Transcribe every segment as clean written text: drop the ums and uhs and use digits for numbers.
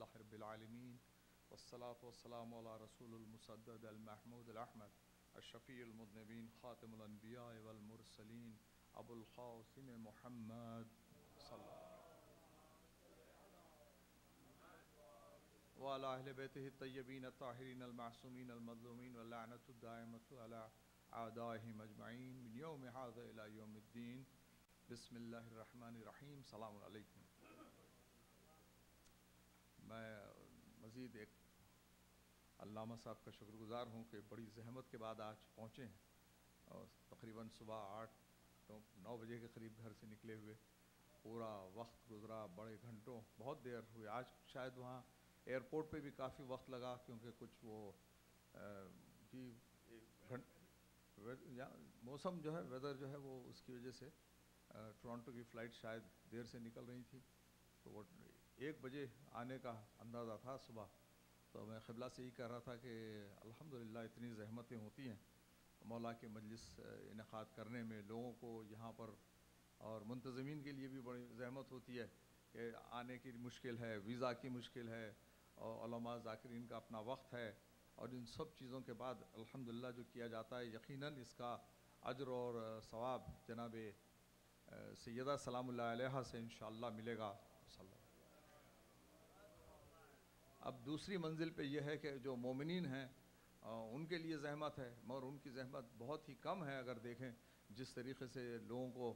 للہ رب العالمین والصلاة والسلام علی رسول المسدد المحمود الأحمد الشفیع المذنبین خاتم الانبیاء والمرسلین ابو القاسم محمد صلی اللہ وعلى أهل بيته الطيبين الطاهرين المعصومين المظلومين واللعنة الدائمة على أعدائهم أجمعين من يوم هذا إلى يوم الدين بسم اللہ الرحمن الرحیم السلام علیکم۔ میں مزید ایک علامہ صاحب کا شکر گزار ہوں کہ بڑی زحمت کے بعد آج پہنچے ہیں اور تقریباً صبح 8-9 بجے کے قریب گھر سے نکلے ہوئے پورا وقت گزرا، بڑے گھنٹوں بہت دیر ہوئی۔ آج شاید وہاں ایئرپورٹ پہ بھی کافی وقت لگا کیونکہ کچھ وہ موسم جو ہے ویدر جو ہے وہ اس کی وجہ سے ٹورانٹو کی فلائٹ شاید دیر سے نکل رہی تھی، تو وہ 1 بجے آنے کا اندازہ تھا صبح۔ تو میں قبلہ سے ہی کہہ رہا تھا کہ الحمدللہ اتنی زحمتیں ہوتی ہیں مولا کے مجلس انعقاد کرنے میں، لوگوں کو یہاں پر اور منتظمین کے لیے بھی بڑی زحمت ہوتی ہے کہ آنے کی مشکل ہے، ویزا کی مشکل ہے، اور علماء ذاکرین کا اپنا وقت ہے، اور ان سب چیزوں کے بعد الحمدللہ جو کیا جاتا ہے یقیناً اس کا اجر اور ثواب جناب سیدہ سلام اللہ علیہا سے انشاءاللہ ملے گا۔ اب دوسری منزل پہ یہ ہے کہ جو مومنین ہیں ان کے لیے زحمت ہے، مگر ان کی زحمت بہت ہی کم ہے اگر دیکھیں جس طریقے سے لوگوں کو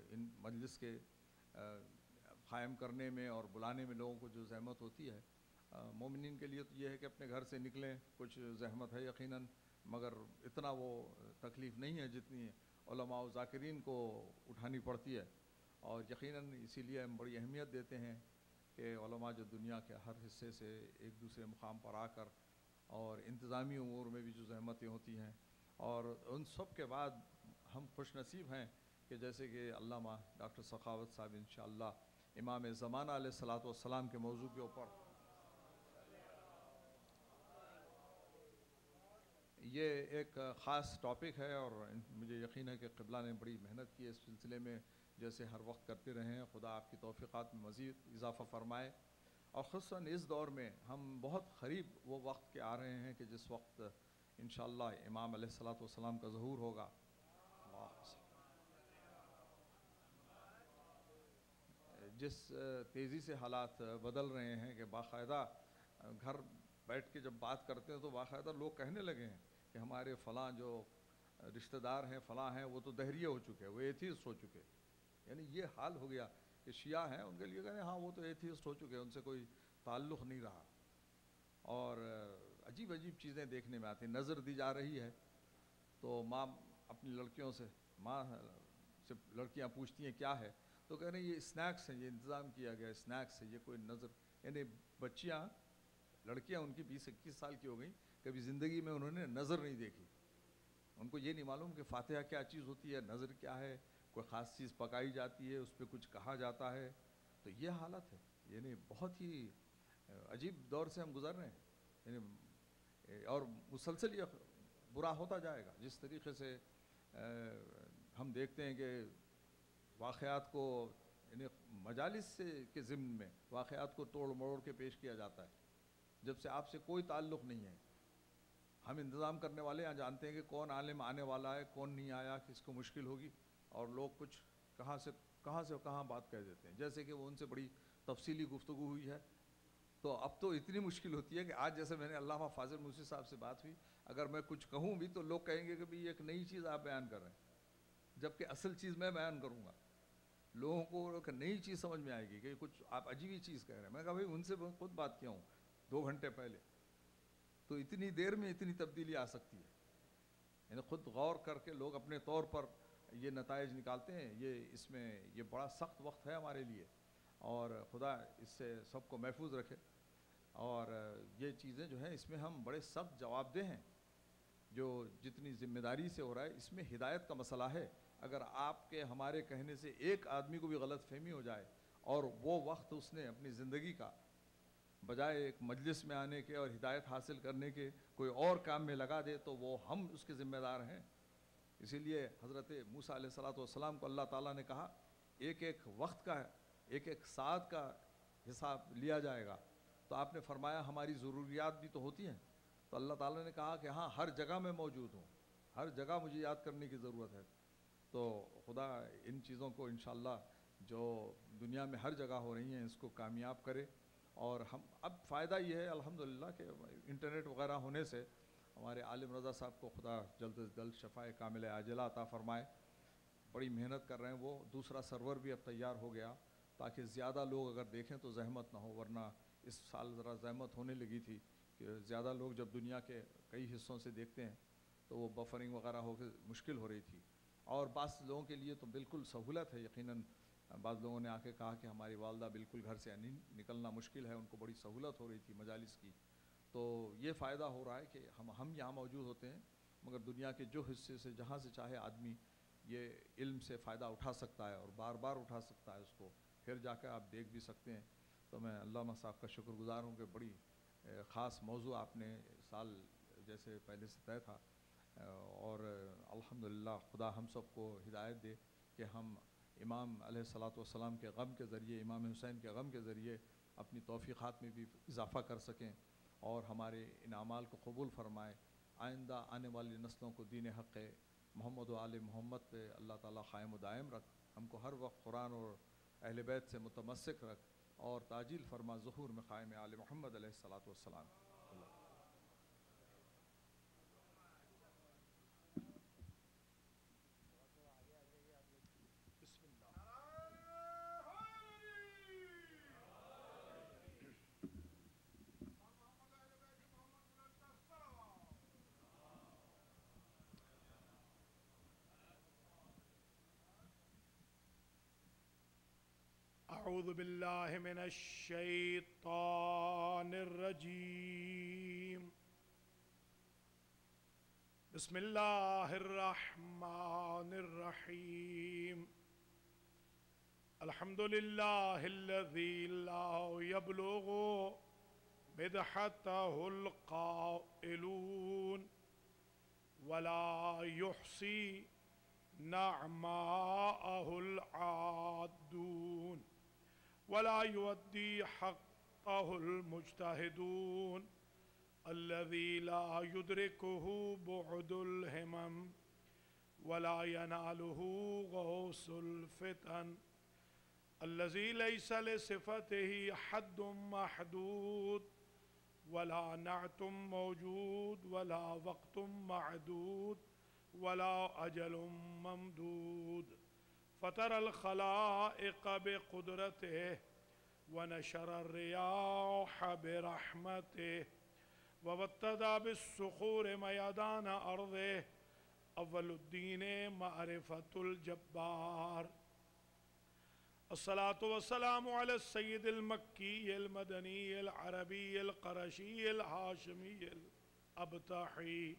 ان مجلس کے قائم کرنے میں اور بلانے میں لوگوں کو جو زحمت ہوتی ہے، مومنین کے لیے تو یہ ہے کہ اپنے گھر سے نکلیں، کچھ زحمت ہے یقیناً، مگر اتنا وہ تکلیف نہیں ہے جتنی علماء و ذاکرین کو اٹھانی پڑتی ہے، اور یقیناً اسی لیے ہم بڑی اہمیت دیتے ہیں کہ علماء جو دنیا کے ہر حصے سے ایک دوسرے مقام پر آ کر اور انتظامی امور میں بھی جو زحمتیں ہوتی ہیں، اور ان سب کے بعد ہم خوش نصیب ہیں کہ جیسے کہ علامہ ڈاکٹر سخاوت صاحب انشاءاللہ امام زمانہ علیہ الصلاۃ والسلام کے موضوع کے اوپر یہ ایک خاص ٹاپک ہے، اور مجھے یقین ہے کہ قبلہ نے بڑی محنت کی ہے اس سلسلے میں، جیسے ہر وقت کرتے رہے ہیں۔ خدا آپ کی توفیقات میں مزید اضافہ فرمائے، اور خصوصاً اس دور میں ہم بہت قریب وہ وقت کے آ رہے ہیں کہ جس وقت انشاءاللہ امام علیہ الصلاۃ والسلام کا ظہور ہوگا۔ جس تیزی سے حالات بدل رہے ہیں کہ باقاعدہ گھر بیٹھ کے جب بات کرتے ہیں تو باقاعدہ لوگ کہنے لگے ہیں کہ ہمارے فلاں جو رشتہ دار ہیں فلاں ہیں وہ تو دہریے ہو چکے، وہ ایتھیسٹ ہو چکے، یعنی یہ حال ہو گیا کہ شیعہ ہیں ان کے لیے کہتے ہیں ہاں وہ تو ایتھیسٹ ہو چکے، ان سے کوئی تعلق نہیں رہا، اور عجیب عجیب چیزیں دیکھنے میں آتی ہیں۔ نظر دی جا رہی ہے تو ماں اپنی لڑکیوں سے لڑکیاں پوچھتی ہیں کیا ہے، تو کہہ رہے ہیں یہ اسنیکس ہیں، یہ انتظام کیا گیا اسنیکس ہے، یہ کوئی نظر، یعنی بچیاں لڑکیاں ان کی 20-21 سال کی ہو گئیں، کبھی زندگی میں انہوں نے نظر نہیں دیکھی، ان کو یہ نہیں معلوم کہ فاتحہ کیا چیز ہوتی ہے، نظر کیا ہے، کوئی خاص چیز پکائی جاتی ہے اس پہ کچھ کہا جاتا ہے، تو یہ حالت ہے، یعنی بہت ہی عجیب دور سے ہم گزر رہے ہیں، یعنی اور مسلسل یہ برا ہوتا جائے گا جس طریقے سے ہم دیکھتے ہیں کہ واقعات کو یعنی مجالس کے ضمن میں واقعات کو توڑ موڑ کے پیش کیا جاتا ہے جب سے آپ سے کوئی تعلق نہیں ہے۔ ہم انتظام کرنے والے یہاں جانتے ہیں کہ کون عالم آنے والا ہے، کون نہیں آیا، کس کو مشکل ہوگی، اور لوگ کچھ کہاں سے کہاں بات کہہ دیتے ہیں، جیسے کہ وہ ان سے بڑی تفصیلی گفتگو ہوئی ہے، تو اب تو اتنی مشکل ہوتی ہے کہ آج جیسے میں نے علامہ فاضل موسی صاحب سے بات ہوئی، اگر میں کچھ کہوں بھی تو لوگ کہیں گے کہ بھی ایک نئی چیز آپ بیان کر رہے ہیں، جبکہ اصل چیز میں بیان کروں گا، لوگوں کو ایک نئی چیز سمجھ میں آئے گی کہ کچھ آپ عجیب ہی چیز کہہ رہے ہیں۔ میں کہا بھائی ان سے خود بات کیا ہوں 2 گھنٹے پہلے، تو اتنی دیر میں اتنی تبدیلی آ سکتی ہے، یعنی خود غور کر کے لوگ اپنے طور پر یہ نتائج نکالتے ہیں۔ اس میں یہ بڑا سخت وقت ہے ہمارے لیے، اور خدا اس سے سب کو محفوظ رکھے، اور یہ چیزیں جو ہیں اس میں ہم بڑے سخت جواب دہ ہیں، جو جتنی ذمہ داری سے ہو رہا ہے اس میں ہدایت کا مسئلہ ہے۔ اگر آپ کے ہمارے کہنے سے ایک آدمی کو بھی غلط فہمی ہو جائے اور وہ وقت اس نے اپنی زندگی کا بجائے ایک مجلس میں آنے کے اور ہدایت حاصل کرنے کے کوئی اور کام میں لگا دے تو وہ ہم اس کے ذمہ دار ہیں۔ اسی لیے حضرت موسیٰ علیہ الصلاۃ والسلام کو اللہ تعالیٰ نے کہا ایک ایک وقت کا ایک ایک ساعت کا حساب لیا جائے گا، تو آپ نے فرمایا ہماری ضروریات بھی تو ہوتی ہیں، تو اللہ تعالیٰ نے کہا کہ ہاں ہر جگہ میں موجود ہوں، ہر جگہ مجھے یاد کرنے کی ضرورت ہے۔ تو خدا ان چیزوں کو انشاءاللہ جو دنیا میں ہر جگہ ہو رہی ہیں اس کو کامیاب کرے۔ اور ہم اب فائدہ یہ ہے الحمدللہ کہ انٹرنیٹ وغیرہ ہونے سے ہمارے عالم رضا صاحب کو خدا جلد از جلد شفائے کامل عاجلہ عطا فرمائے، بڑی محنت کر رہے ہیں وہ۔ دوسرا سرور بھی اب تیار ہو گیا تاکہ زیادہ لوگ اگر دیکھیں تو زحمت نہ ہو، ورنہ اس سال ذرا زحمت ہونے لگی تھی کہ زیادہ لوگ جب دنیا کے کئی حصوں سے دیکھتے ہیں تو وہ بفرنگ وغیرہ ہو کے مشکل ہو رہی تھی۔ اور بعض لوگوں کے لیے تو بالکل سہولت ہے، یقیناً بعض لوگوں نے آ کے کہا کہ ہماری والدہ بالکل گھر سے نکلنا مشکل ہے، ان کو بڑی سہولت ہو رہی تھی مجالس کی۔ تو یہ فائدہ ہو رہا ہے کہ ہم یہاں موجود ہوتے ہیں، مگر دنیا کے جو حصے سے جہاں سے چاہے آدمی یہ علم سے فائدہ اٹھا سکتا ہے اور بار بار اٹھا سکتا ہے اس کو، پھر جا کے آپ دیکھ بھی سکتے ہیں۔ تو میں علامہ صاحب کا شکر گزار ہوں کہ بڑی خاص موضوع آپ نے سال جیسے پہلے سے طے تھا، اور الحمدللہ خدا ہم سب کو ہدایت دے کہ ہم امام علیہ الصلاۃ والسلام کے غم کے ذریعے، امام حسین کے غم کے ذریعے اپنی توفیقات میں بھی اضافہ کر سکیں اور ہمارے ان اعمال کو قبول فرمائے۔ آئندہ آنے والی نسلوں کو دین حق محمد و آل محمد پہ اللہ تعالیٰ قائم و دائم رکھ، ہم کو ہر وقت قرآن اور اہل بیت سے متمسک رکھ، اور تاجیل فرما ظہور میں قائم آل محمد علیہ الصلاۃ والسلام۔ اعوذ باللہ من الشیطان الرجیم، بسم اللہ الرحمن الرحیم، الحمد للہ الذی لا یبلغ مدحتہ القائلون ولا یحصی نعماءہ العادون ولا يؤدي حقه المجتهدون الذي لا يدركه بعد الهمم ولا يناله غوص الفتن الذي ليس لصفته حد محدود ولا نعت موجود ولا وقت معدود ولا أجل ممدود فطر الخلائق بقدرته ونشر الرياح برحمته وابتدى بالصخور ميدان أرضه أول الدين معرفة الجبار الصلاة والسلام على السيد المكي المدني العربي القرشي الهاشمي الأبطحي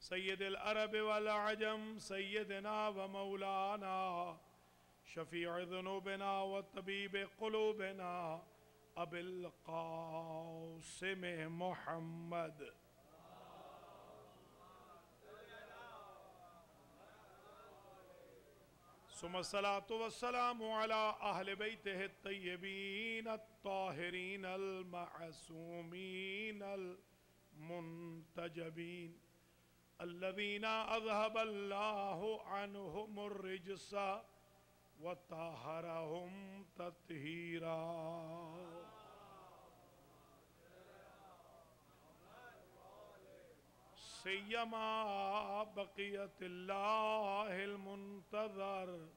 سید العرب والعجم سیدنا و مولانا شفیع ذنوبنا و طبیب قلوبنا ابی القاسم محمد ثم الصلاة والسلام على أهل بيته الطيبين الطاهرين المعصومين المنتجبين الذين أذهب الله عنهم الرجس وطهرهم تطهيرا سيما بقية الله المنتظر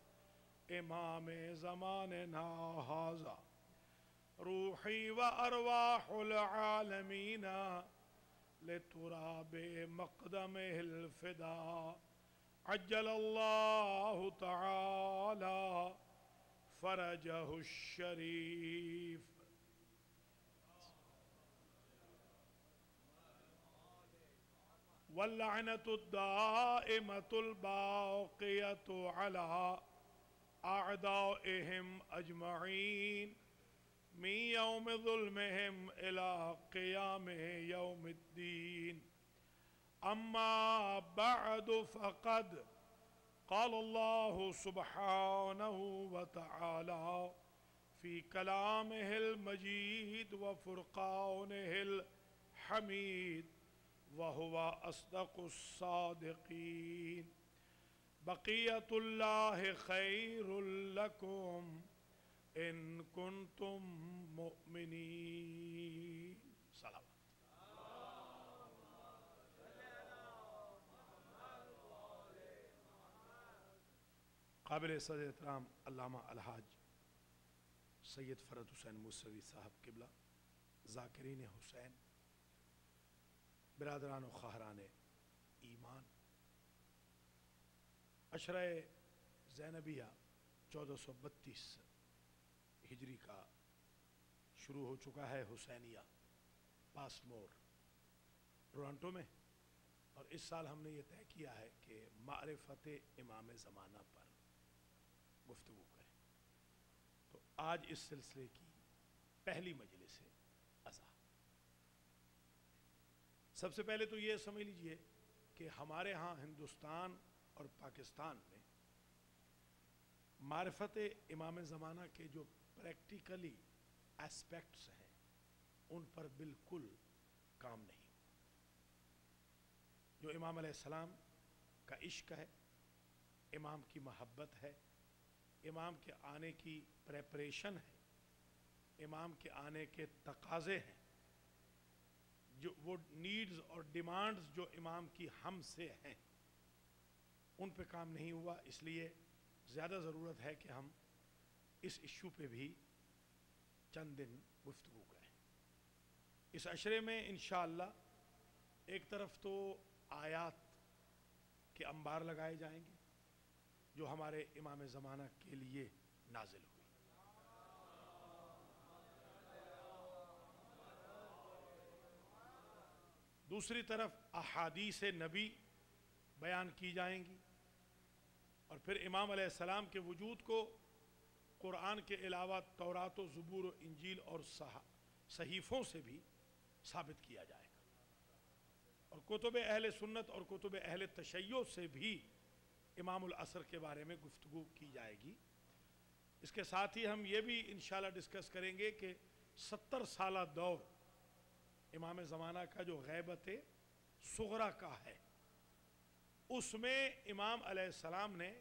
إمام زماننا هذا روحي وأرواح العالمين لتراب مقدمه الفدا عجل الله تعالى فرجه الشريف واللعنة الدائمة الباقية على أعدائهم أجمعين من يوم ظلمهم إلى قيام يوم الدين أما بعد فقد قال الله سبحانه وتعالى في كلامه المجيد وفرقانه الحميد وهو أصدق الصادقين. بقية الله خير لكم إن كنتم مؤمنين. صلوات. قابل صدر احترام علامہ الحاج سید فرد حسین موسوی صاحب قبلہ، ذاکرین حسین، برادران و خواہران ایمان، عشرہ زینبیہ 1432 ہجری کا شروع ہو چکا ہے حسینیہ پاس مور ٹورانٹو میں، اور اس سال ہم نے یہ طے کیا ہے کہ معرفت امام زمانہ پر گفتگو کریں. تو آج اس سلسلے کی پہلی مجلس عزا. سب سے پہلے تو یہ سمجھ لیجئے کہ ہمارے ہاں ہندوستان اور پاکستان میں معرفت امام زمانہ کے جو پریکٹیکلی اسپیکٹس ہیں ان پر بالکل کام نہیں. جو امام علیہ السلام کا عشق ہے، امام کی محبت ہے، امام کے آنے کی پریپریشن ہے، امام کے آنے کے تقاضے ہیں، جو وہ نیڈز اور ڈیمانڈز جو امام کی ہم سے ہیں ان پہ کام نہیں ہوا. اس لیے زیادہ ضرورت ہے کہ ہم اس ایشو پہ بھی چند دن گفتگو کریں. اس عشرے میں انشاءاللہ ایک طرف تو آیات کے انبار لگائے جائیں گے جو ہمارے امام زمانہ کے لیے نازل ہوئی. دوسری طرف احادیث نبی بیان کی جائیں گی، اور پھر امام علیہ السلام کے وجود کو قرآن کے علاوہ تورات و زبور و انجیل اور صحیفوں سے بھی ثابت کیا جائے گا، اور کتب اہل سنت اور کتب اہل تشیع سے بھی امام العصر کے بارے میں گفتگو کی جائے گی. اس کے ساتھ ہی ہم یہ بھی انشاءاللہ ڈسکس کریں گے کہ 70 سالہ دور امام زمانہ کا جو غیبت صغرا کا ہے، اس میں امام علیہ السلام نے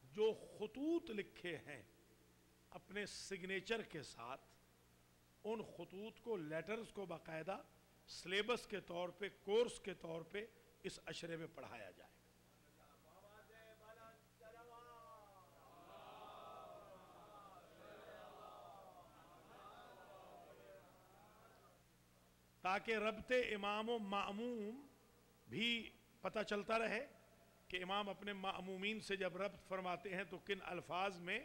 جو خطوط لکھے ہیں اپنے سگنیچر کے ساتھ، ان خطوط کو لیٹرز کو باقاعدہ سلیبس کے طور پہ، کورس کے طور پہ اس عشرے میں پڑھایا جائے. تاکہ ربط امام و معموم بھی پتہ چلتا رہے کہ امام اپنے معمومین سے جب ربط فرماتے ہیں تو کن الفاظ میں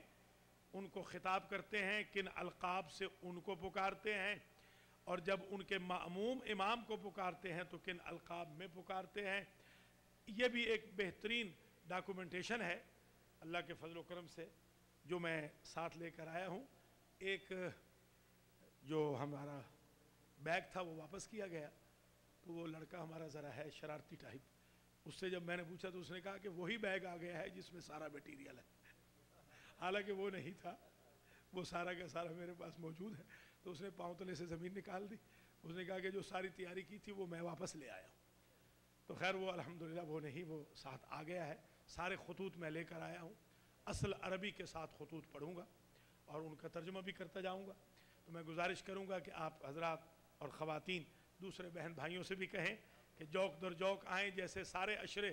ان کو خطاب کرتے ہیں، کن القاب سے ان کو پکارتے ہیں، اور جب ان کے معموم امام کو پکارتے ہیں تو کن القاب میں پکارتے ہیں. یہ بھی ایک بہترین ڈاکومنٹیشن ہے اللہ کے فضل و کرم سے جو میں ساتھ لے کر آیا ہوں. ایک جو ہمارا بیگ تھا وہ واپس کیا گیا، تو وہ لڑکا ہمارا ذرا ہے شرارتی ٹائپ، اس سے جب میں نے پوچھا تو اس نے کہا کہ وہی بیگ آ گیا ہے جس میں سارا میٹیریل ہے. حالانکہ وہ نہیں تھا، وہ سارا کا سارا میرے پاس موجود ہے. تو اس نے پاؤں تلے سے زمین نکال دی. اس نے کہا کہ جو ساری تیاری کی تھی وہ میں واپس لے آیا ہوں. تو خیر وہ الحمدللہ وہ نہیں، وہ ساتھ آ گیا ہے. سارے خطوط میں لے کر آیا ہوں. اصل عربی کے ساتھ خطوط پڑھوں گا اور ان کا ترجمہ بھی کرتا جاؤں گا. تو میں گزارش کروں گا کہ آپ حضرات اور خواتین دوسرے بہن بھائیوں سے بھی کہیں کہ جوک در جوک آئیں. جیسے سارے عشرے،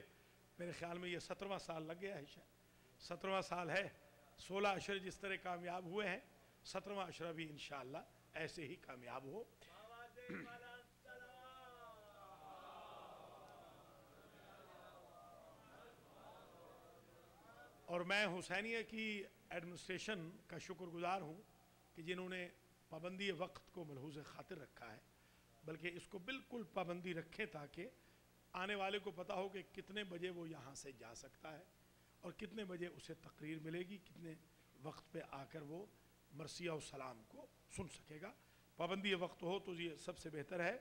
میرے خیال میں یہ 17واں سال لگ گیا ہے، شاید 17واں سال ہے. 16 عشرے جس طرح کامیاب ہوئے ہیں، 17واں عشرہ بھی انشاءاللہ ایسے ہی کامیاب ہو. اور میں حسینیہ کی ایڈمنسٹریشن کا شکر گزار ہوں کہ جنہوں نے پابندی وقت کو ملحوظ خاطر رکھا ہے، بلکہ اس کو بالکل پابندی رکھیں تاکہ آنے والے کو پتہ ہو کہ کتنے بجے وہ یہاں سے جا سکتا ہے اور کتنے بجے اسے تقریر ملے گی، کتنے وقت پہ آ کر وہ مرثیہ و سلام کو سن سکے گا. پابندی وقت ہو تو یہ سب سے بہتر ہے،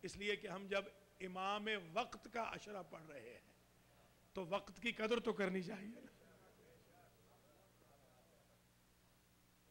اس لیے کہ ہم جب امام وقت کا عشرہ پڑھ رہے ہیں تو وقت کی قدر تو کرنی چاہیے نا.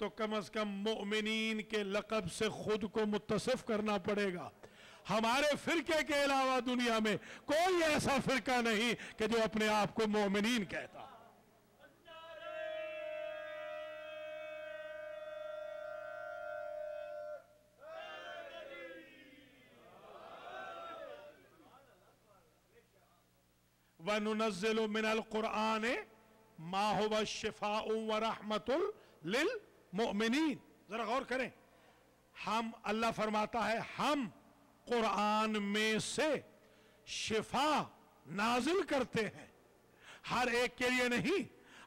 تو کم از کم مومنین کے لقب سے خود کو متصف کرنا پڑے گا. ہمارے فرقے کے علاوہ دنیا میں کوئی ایسا فرقہ نہیں کہ جو اپنے آپ کو مومنین کہتا. وَنُنَزِّلُ مِنَ الْقُرْآنِ مَا هُوَ شِفَاءٌ وَرَحْمَةٌ لِلْمُؤْمِنِينَ. ذرا غور کریں, ہم اللہ فرماتا ہے ہم قرآن میں سے شفا نازل کرتے ہیں, ہر ایک کے لیے نہیں,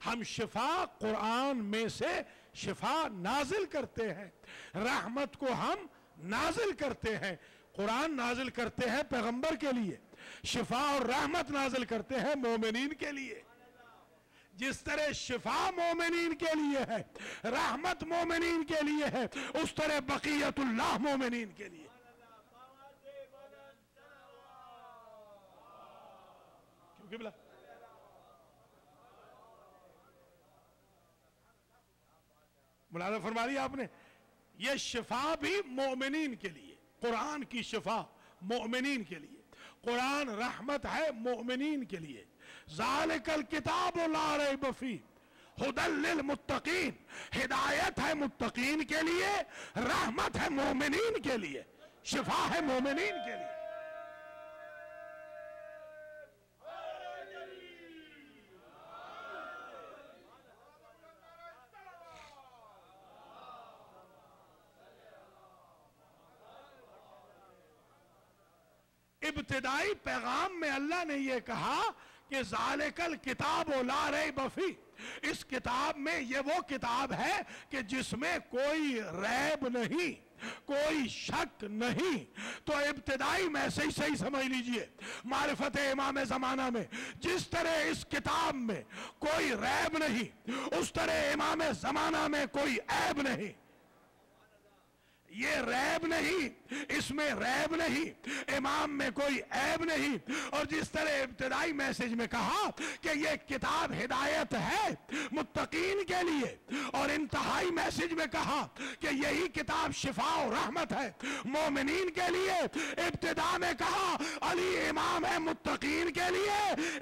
ہم شفا قرآن میں سے شفا نازل کرتے ہیں, رحمت کو ہم نازل کرتے ہیں. قرآن نازل کرتے ہیں پیغمبر کے لیے, شفا اور رحمت نازل کرتے ہیں مومنین کے لیے. جس طرح شفا مومنین کے لیے ہے, رحمت مومنین کے لیے ہے, اس طرح بقیت اللہ مومنین کے لیے. کیونکہ بلا ملاحظہ فرما لیا آپ نے, یہ شفا بھی مومنین کے لیے, قرآن کی شفا مومنین کے لیے, قرآن رحمت ہے مومنین کے لیے. ذالک الکتاب لا ریب فیہ ھدی للمتقین, ہدایت ہے متقین کے لیے, رحمت ہے مومنین کے لیے, شفا ہے مومنین کے لیے. ابتدائی پیغام میں اللہ نے یہ کہا کہ ذالک الکتاب لا ریب فیہ, اس کتاب میں یہ وہ کتاب ہے کہ جس میں کوئی ریب نہیں, کوئی شک نہیں. تو ابتدائی میسج صحیح سمجھ لیجئے, معرفت امام زمانہ میں جس طرح اس کتاب میں کوئی ریب نہیں, اس طرح امام زمانہ میں کوئی عیب نہیں. یہ ریب نہیں, اس میں ریب نہیں, امام میں کوئی عیب نہیں. اور جس طرح ابتدائی میسج میں کہا کہ یہ کتاب ہدایت ہے متقین کے لیے, اور انتہائی میسج میں کہا کہ یہی کتاب شفا و رحمت ہے مومنین کے لیے. ابتدا میں کہا علی امام ہے متقین کے لیے,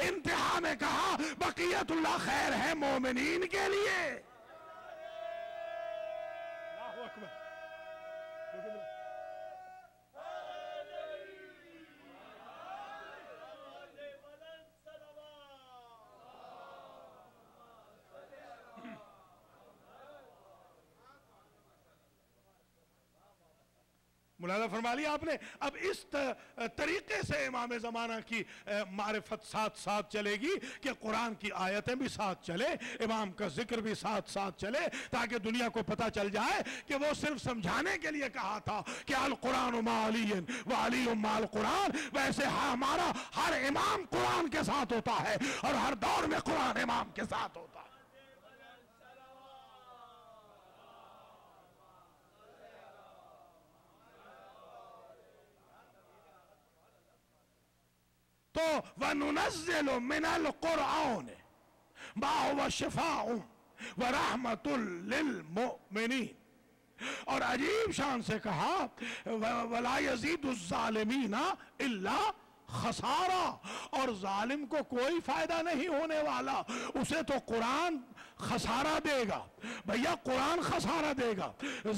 انتہا میں کہا بقیت اللہ خیر ہے مومنین کے لیے. اللہ اکبر. ملاحظہ فرما لیا آپ نے. اب اس طریقے سے امام زمانہ کی معرفت ساتھ ساتھ چلے گی کہ قرآن کی آیتیں بھی ساتھ چلے, امام کا ذکر بھی ساتھ ساتھ چلے, تاکہ دنیا کو پتہ چل جائے کہ وہ صرف سمجھانے کے لیے کہا تھا کہ القرآن مع علی و علی مع القرآن, ویسے ہمارا ہر امام قرآن کے ساتھ ہوتا ہے اور ہر دور میں قرآن امام کے ساتھ ہوتا ہے. تو وَنُنَزِّلُ مِنَ الْقُرْآنِ مَا هُوَ شِفَاءٌ وَرَحْمَةٌ لِلْمُؤْمِنِينَ. اور عجیب شان سے کہا وَلَا يَزِيدُ الظَّالِمِينَ إِلَّا خسارہ, اور ظالم کو کوئی فائدہ نہیں ہونے والا, اسے تو قرآن خسارہ دے گا. بھیا قرآن خسارہ دے گا,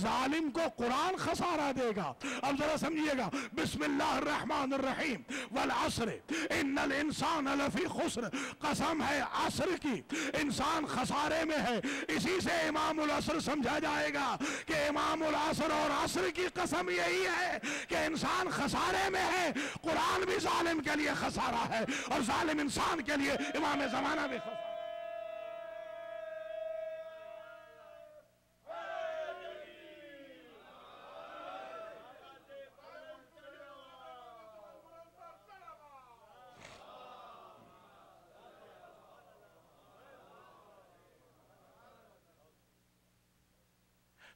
ظالم کو قرآن خسارہ دے گا. اب ذرا سمجھیے گا, بسم اللہ الرحمن الرحیم, والعصر ان الانسان لفی خسر, قسم ہے عصر کی, انسان خسارے میں ہے. اسی سے امام العصر سمجھا جائے گا کہ امام العصر اور عصر کی قسم یہی ہے کہ انسان خسارے میں ہے. قرآن بھی ظالم کے لیے خسارہ ہے اور ظالم انسان کے لیے امام زمانہ بھی خسارہ.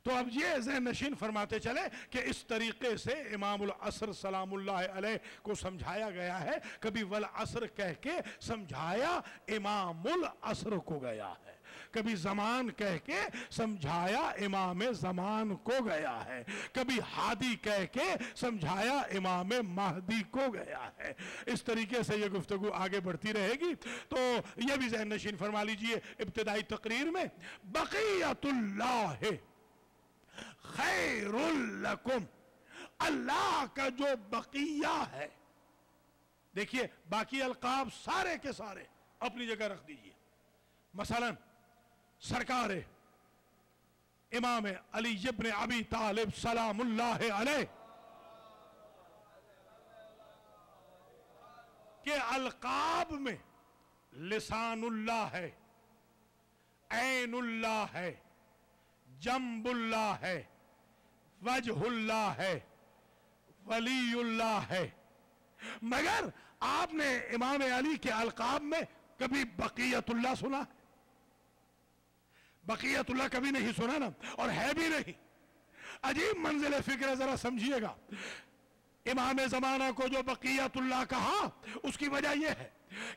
تو اب یہ ذہن نشین فرماتے چلے کہ اس طریقے سے امام العصر سلام اللہ علیہ کو سمجھایا گیا ہے. کبھی والعصر کہہ کے سمجھایا امام العصر کو گیا ہے, کبھی زمان کہہ کے سمجھایا امام زمان کو گیا ہے، کبھی ہادی کہہ کے سمجھایا امام مہدی کو گیا ہے۔ اس طریقے سے یہ گفتگو آگے بڑھتی رہے گی، تو یہ بھی ذہن نشین فرما لیجئے ابتدائی تقریر میں، بقیت اللہ خیر لکم، اللہ کا جو بقیہ ہے، دیکھیے باقی القاب سارے کے سارے اپنی جگہ رکھ دیجئے، مثلا سرکار امام علی ابن ابی طالب سلام اللہ علیہ کے القاب میں لسان اللہ ہے، عین اللہ ہے، جنب اللہ ہے، وجہ اللہ ہے، ولی اللہ ہے، مگر آپ نے امام علی کے القاب میں کبھی بقیت اللہ سنا؟ بقیت اللہ کبھی نہیں سنا نا، اور ہے بھی نہیں۔ عجیب منزل فکر ہے، ذرا سمجھیے گا۔ امام زمانہ کو جو بقیت اللہ کہا، اس کی وجہ یہ ہے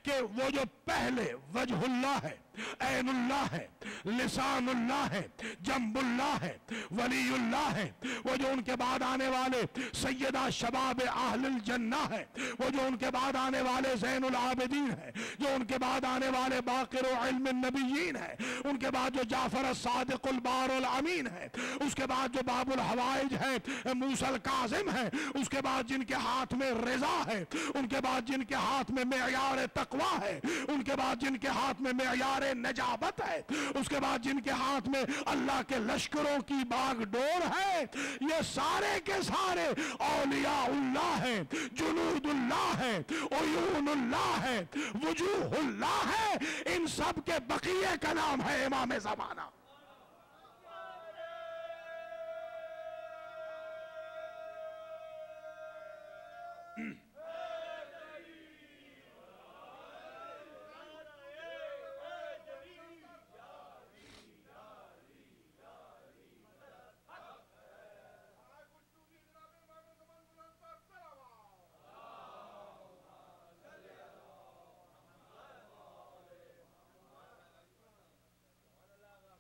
کہ وہ جو پہلے وجہ اللہ ہے، عین اللہ ہے، لسان اللہ ہے، جنب اللہ ہے، ولی اللہ ہے، وہ جو ان کے بعد آنے والے سیدہ شباب اہل الجنہ ہے، وہ جو ان کے بعد آنے والے زین العابدین ہے، جو ان کے بعد آنے والے باقر و علم النبیین ہے، ان کے بعد جو جعفر الصادق البار الامین ہے، اس کے بعد جو باب الحوائج ہے موسیٰ الکاظم ہے، اس کے بعد جن کے ہاتھ میں رضا ہے، ان کے بعد جن کے ہاتھ میں معیار تقوی ہے، ان کے بعد جن کے ہاتھ میں معیار نجابت ہے، اس کے بعد جن کے ہاتھ میں اللہ کے لشکروں کی باغ ڈور ہے، یہ سارے کے سارے اولیاء اللہ ہیں، جنود اللہ ہیں، عیون اللہ ہے، وجوہ اللہ ہے، ان سب کے بقیہ کا نام ہے امام زمانہ۔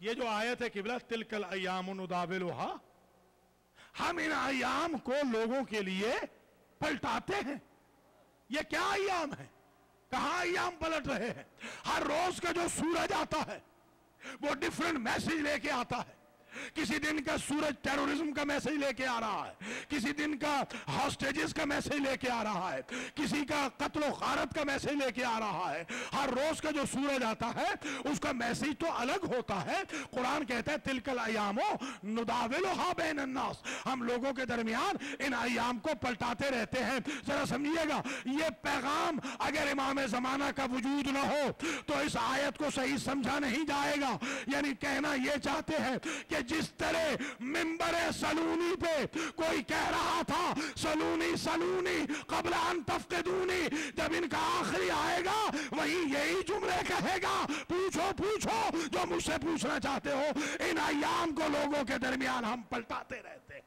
یہ جو آیت ہے قبلہ تلک الایام نداولھا، ہم ان ایام کو لوگوں کے لیے پلٹاتے ہیں۔ یہ کیا ایام ہے؟ کہاں ایام پلٹ رہے ہیں؟ ہر روز کا جو سورج آتا ہے وہ ڈیفرنٹ میسیج لے کے آتا ہے۔ کسی دن کا سورج ٹیرورزم کا میسیج لے کے آ رہا ہے، کسی دن کا ہاسٹیجز کا میسیج لے کے آ رہا ہے، کسی کا قتل و غارت کا میسیج لے کے آ رہا ہے۔ ہر روز کا جو سورج آتا ہے اس کا میسیج تو الگ ہوتا ہے۔ قرآن کہتا ہے تلک الایام نداولھا بین الناس، ہم لوگوں کے درمیان ان ایام کو پلٹاتے رہتے ہیں۔ ذرا سمجھیے گا، یہ پیغام اگر امام زمانہ کا وجود نہ ہو تو اس آیت کو صحیح سمجھا نہیں جائے گا۔ یعنی کہنا یہ چاہتے ہیں کہ جس طرح منبر سلونی پہ کوئی کہہ رہا تھا سلونی سلونی قبل ان تفقدونی، جب ان کا آخری آئے گا وہیں یہی جملے کہے گا، پوچھو پوچھو جو مجھ سے پوچھنا چاہتے ہو۔ ان ایام کو لوگوں کے درمیان ہم پلٹاتے رہتے ہیں۔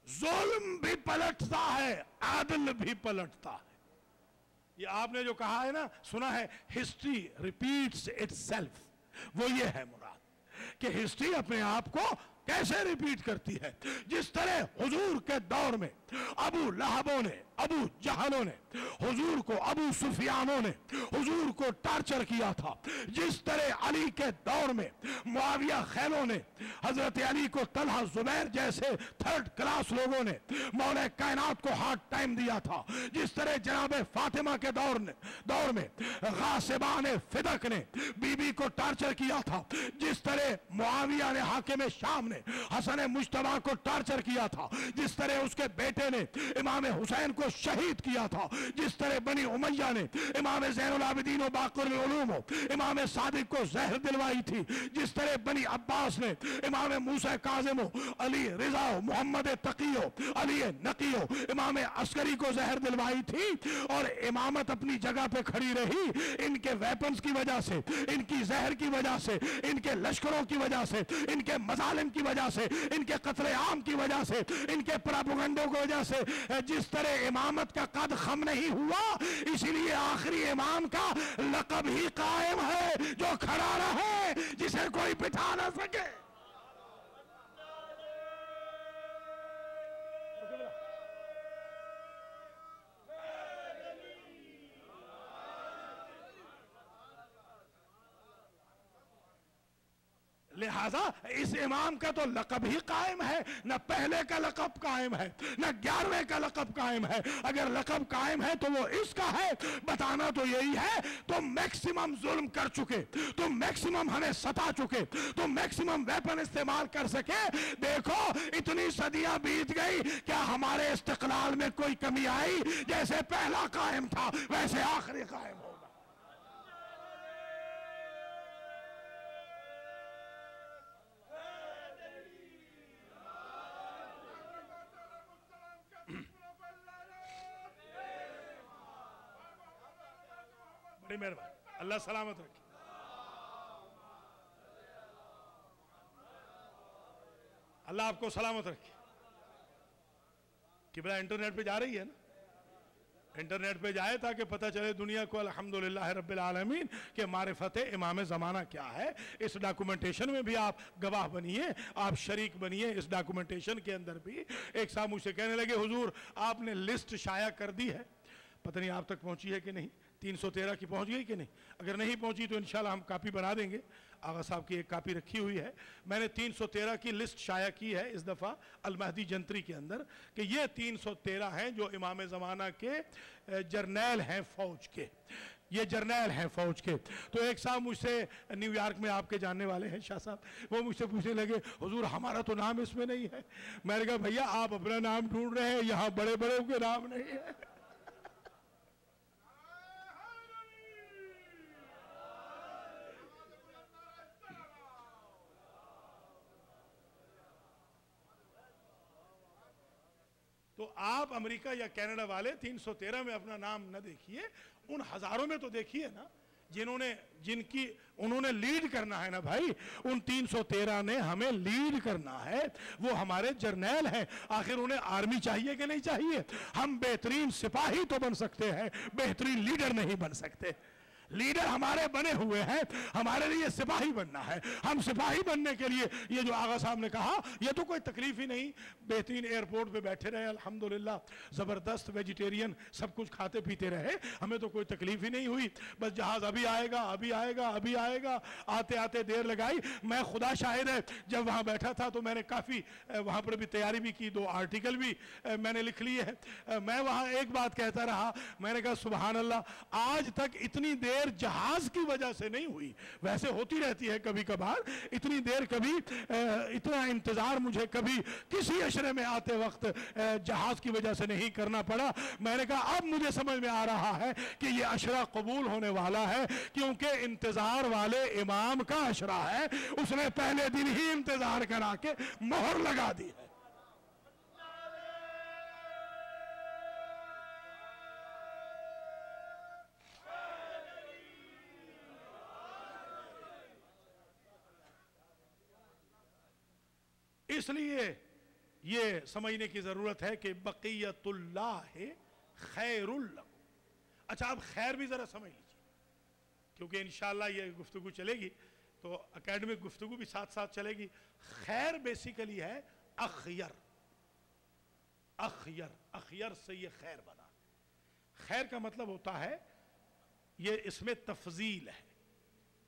ظلم بھی پلٹتا ہے، عدل بھی پلٹتا ہے۔ یہ آپ نے جو کہا ہے نا، سنا ہے ہسٹری ریپیٹس اٹ سیلف، وہ یہ ہے مراد کہ ہسٹری اپنے آپ کو کیسے ریپیٹ کرتی ہے۔ جس طرح حضور کے دور میں ابو لہبوں نے، ابو جہلوں نے حضور کو، ابو سفیانوں نے حضور کو ٹارچر کیا تھا، جس طرح علی کے دور میں معاویہ خیلوں نے حضرت علی کو، طلحہ زبیر جیسے تھرڈ کلاس لوگوں نے مولا کائنات کو ہارڈ ٹائم دیا تھا، جس طرح جناب فاطمہ کے دور میں غاصبان فدق نے بی بی کو ٹارچر کیا تھا، جس طرح معاویہ نے حاکم شام نے حسن مجتبیٰ کو ٹارچر کیا تھا، جس طرح اس کے بیٹے نے امام حسین کو کو شہید کیا تھا، جس طرح بنی امیہ نے امام زین العابدین و باقر العلوم امام صادق کو زہر دلوائی تھی، جس طرح بنی عباس نے امام موسیٰ کاظم علی رضا محمد تقی علی نقی امام عسکری کو زہر دلوائی تھی، اور امامت اپنی جگہ پہ کھڑی رہی۔ ان کے ویپنز کی وجہ سے، ان کی زہر کی وجہ سے، ان کے لشکروں کی وجہ سے، ان کے مظالم کی وجہ سے، ان کے قتل عام کی وجہ سے، ان کے پراپگنڈوں کی وجہ سے جس طرح امامت کا قد خم نہیں ہوا، اسی لیے آخری امام کا لقب ہی قائم ہے جو کھڑا رہے، جسے کوئی بٹھا نہ سکے۔ لہذا اس امام کا تو لقب ہی قائم ہے، نہ پہلے کا لقب قائم ہے، نہ 11ویں کا لقب قائم ہے۔ اگر لقب قائم ہے تو وہ اس کا ہے۔ بتانا تو یہی ہے، تم میکسیمم ظلم کر چکے، تم میکسیمم ہمیں ستا چکے، تم میکسیمم ویپن استعمال کر سکے۔ دیکھو اتنی صدیاں بیت گئی، کیا ہمارے استقلال میں کوئی کمی آئی؟ جیسے پہلا قائم تھا ویسے آخری قائم ہوگا۔ بڑی مہربانی، اللہ سلامت رکھے۔ اللہ آپ کو سلامت رکھے۔ قبلہ انٹرنیٹ پہ جا رہی ہے نا؟ انٹرنیٹ پہ جائے تاکہ پتہ چلے دنیا کو الحمدللہ رب العالمین کہ معرفت امام زمانہ کیا ہے۔ اس ڈاکومنٹیشن میں بھی آپ گواہ بنیے، آپ شریک بنیے۔ اس ڈاکومنٹیشن کے اندر بھی ایک صاحب مجھ سے کہنے لگے حضور آپ نے لسٹ شائع کر دی ہے، پتہ نہیں آپ تک پہنچی ہے کہ نہیں، 313 کی پہنچ گئی کہ نہیں؟ اگر نہیں پہنچی تو انشاءاللہ ہم کاپی بنا دیں گے۔ آغا صاحب کی ایک کاپی رکھی ہوئی ہے، میں نے 313 کی لسٹ شائع کی ہے اس دفعہ المہدی جنتری کے اندر، کہ یہ 313 ہیں جو امام زمانہ کے جرنیل ہیں فوج کے، یہ جرنیل ہیں فوج کے۔ تو ایک صاحب مجھ سے نیو یارک میں آپ کے جاننے والے ہیں شاہ صاحب، وہ مجھ سے پوچھنے لگے حضور ہمارا تو نام اس میں نہیں ہے۔ میں نے کہا بھیا آپ اپنا نام ڈھونڈ رہے ہیں، یہاں بڑے بڑے کے نام نہیں ہے۔ تو آپ امریکہ یا کینیڈا والے 313 میں اپنا نام نہ دیکھیے، ان ہزاروں میں تو دیکھیے نا انہوں نے لیڈ کرنا ہے نا بھائی۔ ان 313 نے ہمیں لیڈ کرنا ہے، وہ ہمارے جرنیل ہیں۔ آخر انہیں آرمی چاہیے کہ نہیں چاہیے؟ ہم بہترین سپاہی تو بن سکتے ہیں، بہترین لیڈر نہیں بن سکتے۔ لیڈر ہمارے بنے ہوئے ہیں، ہمارے لیے سپاہی بننا ہے۔ ہم سپاہی بننے کے لیے یہ جو آغا صاحب نے کہا یہ تو کوئی تکلیف ہی نہیں، بہترین ایئرپورٹ پہ بیٹھے رہے الحمدللہ، زبردست ویجیٹیرین سب کچھ کھاتے پیتے رہے، ہمیں تو کوئی تکلیف ہی نہیں ہوئی۔ بس جہاز ابھی آئے گا ابھی آئے گا ابھی آئے گا، آتے آتے دیر لگائی۔ میں خدا شاہد ہے جب وہاں بیٹھا تھا تو میں نے کافی وہاں پر بھی تیاری بھی کی، 2 آرٹیکل بھی میں نے لکھ لیے ہیں۔ میں وہاں ایک بات کہتا رہا، میں نے کہا سبحان اللہ، آج تک اتنی دیر جہاز کی وجہ سے نہیں ہوئی، ویسے ہوتی رہتی ہے کبھی کبھار، اتنی دیر کبھی اتنا انتظار مجھے کبھی کسی عشرے میں آتے وقت جہاز کی وجہ سے نہیں کرنا پڑا۔ میں نے کہا اب مجھے سمجھ میں آ رہا ہے کہ یہ عشرہ قبول ہونے والا ہے، کیونکہ انتظار والے امام کا عشرہ ہے، اس نے پہلے دن ہی انتظار کرا کے مہر لگا دی ہے۔ اس لیے یہ سمجھنے کی ضرورت ہے کہ بقیت اللہ خیر لکم۔ اچھا اب خیر بھی ذرا سمجھ لیجیے، کیونکہ انشاءاللہ یہ گفتگو چلے گی تو اکیڈمک گفتگو بھی ساتھ ساتھ چلے گی۔ خیر بیسیکلی ہے اخیر، اخیر اخیر سے یہ خیر بنا۔ خیر کا مطلب ہوتا ہے، یہ اس میں تفضیل ہے،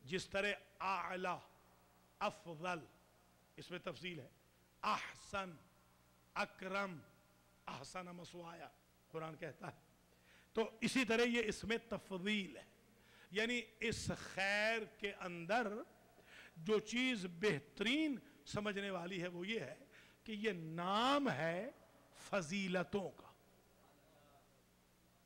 جس طرح اعلی افضل اس میں تفضیل ہے، احسن اکرم احسن مسوایا قرآن کہتا ہے، تو اسی طرح یہ اس میں تفضیل ہے، یعنی اس خیر کے اندر جو چیز بہترین سمجھنے والی ہے وہ یہ ہے کہ یہ نام ہے فضیلتوں کا۔